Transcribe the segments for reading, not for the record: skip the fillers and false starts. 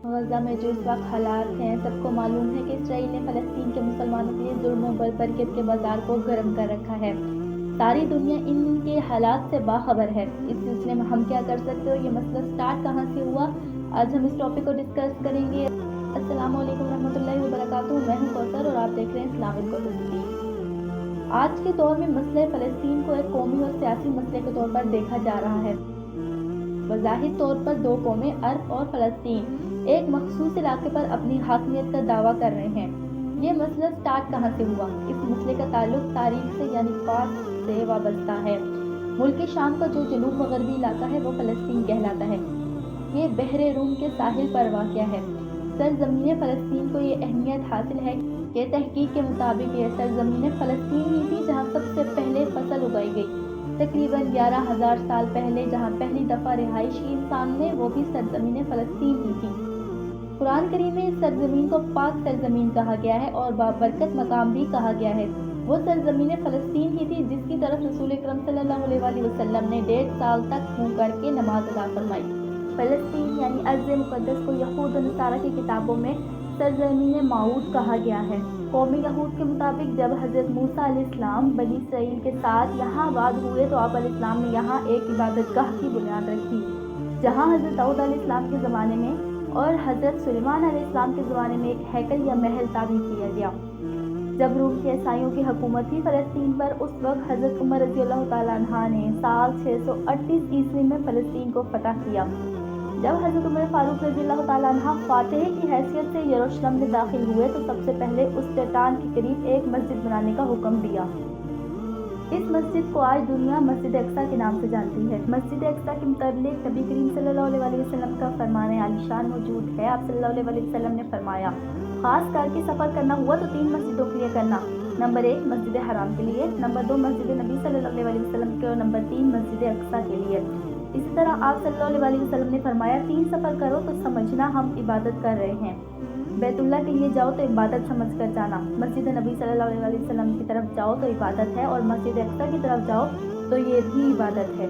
غزہ میں جو اس وقت حالات ہیں، سب کو معلوم ہے کہ اسرائیل نے فلسطین کے مسلمانوں کے لیے ظلم و بربریت کے بازار کو گرم کر رکھا ہے۔ ساری دنیا ان کے حالات سے باخبر ہے۔ اس سلسلے میں ہم کیا کر سکتے ہو، یہ مسئلہ سٹارٹ کہاں سے ہوا، آج ہم اس ٹاپک کو ڈسکس کریں گے۔ السلام علیکم ورحمۃ اللہ وبرکاتہ، میں ہوں کوثر اور آپ دیکھ رہے ہیں اسلامک کوثر۔ آج کے دور میں مسئلہ فلسطین کو ایک قومی اور سیاسی مسئلے کے طور پر دیکھا جا رہا ہے۔ بظاہر طور پر دو قومیں عرب اور فلسطین ایک مخصوص علاقے پر اپنی حاکمیت کا دعویٰ کر رہے ہیں۔ یہ مسئلہ سٹارٹ کہاں سے ہوا؟ اس مسئلے کا تعلق تاریخ سے یعنی پاسٹ سے وابستہ ہے۔ ملک شام کا جو جنوب مغربی علاقہ ہے وہ فلسطین کہلاتا ہے۔ یہ بحر روم کے ساحل پر واقع ہے۔ سرزمین فلسطین کو یہ اہمیت حاصل ہے کہ تحقیق کے مطابق یہ سرزمین فلسطین ہی تھی جہاں سب سے پہلے فصل اگائی گئی۔ تقریباً 11,000 سال پہلے جہاں پہلی دفعہ رہائش کی انسان نے، وہ بھی سرزمین فلسطین ہی تھی۔ قرآن کریم میں اس سرزمین کو پاک سرزمین کہا گیا ہے اور بابرکت مقام بھی کہا گیا ہے۔ وہ سرزمین فلسطین ہی تھی جس کی طرف رسول اکرم صلی اللہ علیہ وسلم نے 1.5 سال تک منہ کر کے نماز ادا فرمائی۔ فلسطین یعنی ارض مقدس کو یہود و نصارہ کی کتابوں میں سرزمین موعود کہا گیا ہے۔ قوم یہود کے مطابق جب حضرت موسیٰ علیہ السلام بنی اسرائیل کے ساتھ یہاں آباد ہوئے تو آپ علیہ السلام نے یہاں ایک عبادت گاہ کی بنیاد رکھی، جہاں حضرت داؤد علیہ السلام کے زمانے میں اور حضرت سلیمان علیہ السلام کے زمانے میں ایک ہیکل یا محل تعمیر کیا گیا۔ جب روم کے عیسائیوں کی حکومت تھی فلسطین پر، اس وقت حضرت عمر رضی اللہ تعالیٰ عنہ نے سال 638 عیسوی میں فلسطین کو فتح کیا۔ جب حضرت عمر فاروق رضی اللہ تعالیٰ عنہ فاتح کی حیثیت سے یروشلم میں داخل ہوئے تو سب سے پہلے اس چٹان کے قریب ایک مسجد بنانے کا حکم دیا۔ اس مسجد کو آج دنیا مسجد اقصیٰ کے نام سے جانتی ہے۔ مسجد اقصیٰ کے متعلق نبی کریم صلی اللہ علیہ وسلم کا فرمان عالی شان موجود ہے۔ آپ صلی اللہ علیہ وسلم نے فرمایا، خاص کر کے سفر کرنا ہوا تو 3 مسجدوں کے لیے کرنا۔ نمبر 1 مسجد حرام کے لیے، نمبر 2 مسجد نبی صلی اللہ علیہ وسلم کے اور نمبر 3 مسجد اقصیٰ کے لیے۔ اسی طرح آپ صلی اللہ علیہ وسلم نے فرمایا، 3 سفر کرو تو سمجھنا ہم عبادت کر رہے ہیں۔ بیت اللہ کے لیے جاؤ تو عبادت سمجھ کر جانا، مسجد نبی صلی اللہ علیہ وسلم کی طرف جاؤ تو عبادت ہے، اور مسجد اقصیٰ کی طرف جاؤ تو یہ بھی عبادت ہے۔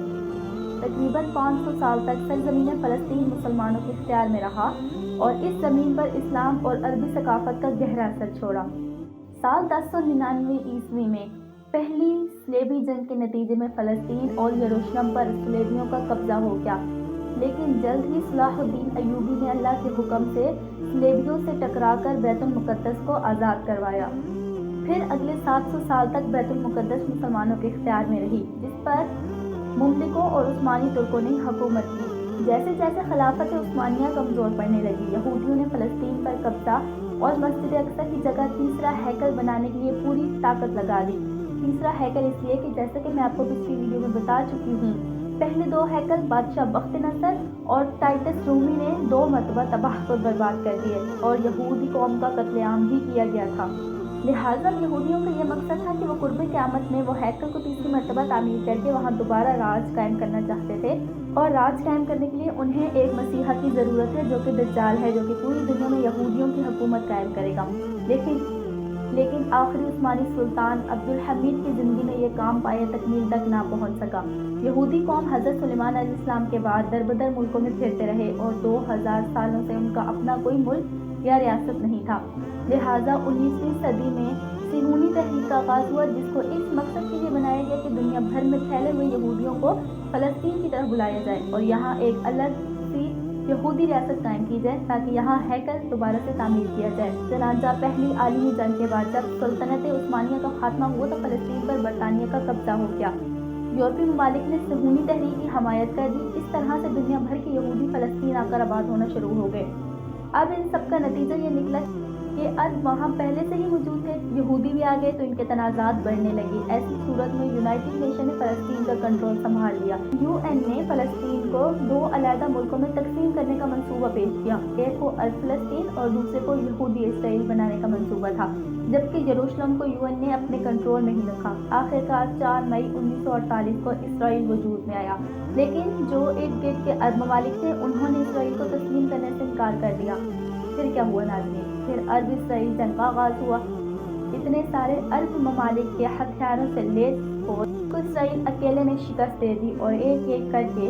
تقریباً 500 سال تک سرزمین فلسطین مسلمانوں کے اختیار میں رہا اور اس زمین پر اسلام اور عربی ثقافت کا گہرا اثر چھوڑا۔ سال 1099 عیسوی میں پہلی صلیبی جنگ کے نتیجے میں فلسطین اور یروشلم پر صلیبیوں کا قبضہ ہو گیا، لیکن جلد ہی صلاح الدین ایوبی نے اللہ کے حکم سے صلیبیوں سے ٹکرا کر بیت المقدس کو آزاد کروایا۔ پھر اگلے 700 سال تک بیت المقدس مسلمانوں کے اختیار میں رہی، جس پر مملکوں اور عثمانی ترکوں نے حکومت کی۔ جیسے جیسے خلافت عثمانیہ کمزور پڑنے لگی، یہودیوں نے فلسطین پر قبضہ اور مسجد اقصیٰ کی جگہ تیسرا ہیکل بنانے کے لیے پوری طاقت لگا دی۔ تیسرا ہیکل اس لیے کہ جیسا کہ میں آپ کو پچھلی ویڈیو میں بتا چکی ہوں، پہلے 2 ہیکل بادشاہ بخت نصر اور ٹائٹس رومی نے 2 مرتبہ تباہ و برباد کر دیے اور یہودی قوم کا قتل عام بھی کیا گیا تھا۔ لہٰذا یہودیوں کا یہ مقصد تھا کہ وہ قرب قیامت میں وہ ہیکل کو تیسری مرتبہ تعمیر کر کے وہاں دوبارہ راج قائم کرنا چاہتے تھے، اور راج قائم کرنے کے لیے انہیں ایک مسیحا کی ضرورت ہے جو کہ دجال ہے، جو کہ پوری دنیا میں یہودیوں کی حکومت قائم کرے گا۔ لیکن آخری عثمانی سلطان عبدالحمید کی زندگی میں یہ کام پایۂ تکمیل تک نہ پہنچ سکا۔ یہودی قوم حضرت سلیمان علیہ السلام کے بعد در بدر ملکوں میں پھرتے رہے اور 2000 سالوں سے ان کا اپنا کوئی ملک یا ریاست نہیں تھا۔ لہٰذا 19ویں صدی میں صہیونی تحریک کا آغاز ہوا، جس کو اس مقصد کے لیے بنایا گیا کہ دنیا بھر میں پھیلے ہوئے یہودیوں کو فلسطین کی طرف بلایا جائے اور یہاں ایک الگ سی یہودی ریاست قائم کی جائے تاکہ یہاں ہیکل دوبارہ سے تعمیر کیا جائے۔ چنانچہ پہلی عالمی جنگ کے بعد جب سلطنت عثمانیہ کا خاتمہ ہوا تو فلسطین پر برطانیہ کا قبضہ ہو گیا۔ یورپی ممالک نے صہیونی تحریک کی حمایت کر دی۔ اس طرح سے دنیا بھر کے یہودی فلسطین آ کر آباد ہونا شروع ہو گئے۔ اب ان سب کا نتیجہ یہ نکلا کہ عرب وہاں پہلے سے ہی موجود تھے، یہودی بھی آ گئے تو ان کے تنازعات بڑھنے لگے۔ ایسی صورت میں یونائٹڈ نیشن نے فلسطین کا کنٹرول سنبھال لیا۔ UN نے فلسطین کو 2 علیحدہ ملکوں میں تقسیم کرنے کا منصوبہ پیش کیا، ایک کو عرب فلسطین اور دوسرے کو یہودی اسرائیل بنانے کا منصوبہ تھا، جبکہ یروشلم کو UN نے اپنے کنٹرول میں ہی رکھا۔ آخرکار 4 مئی 1948 کو اسرائیل وجود میں آیا، لیکن جو ارد گرد کے عرب ممالک تھے انہوں نے اسرائیل کو تسلیم کرنے سے انکار کر دیا۔ پھر کیا ہوا ناظرین؟ پھر عرب اسرائیل جنگ کا آغاز ہوا۔ اتنے سارے عرب ممالک کے ہتھیاروں سے لیس فوج کو اسرائیل اکیلے نے شکست دے دی اور ایک ایک کر کے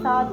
7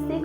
6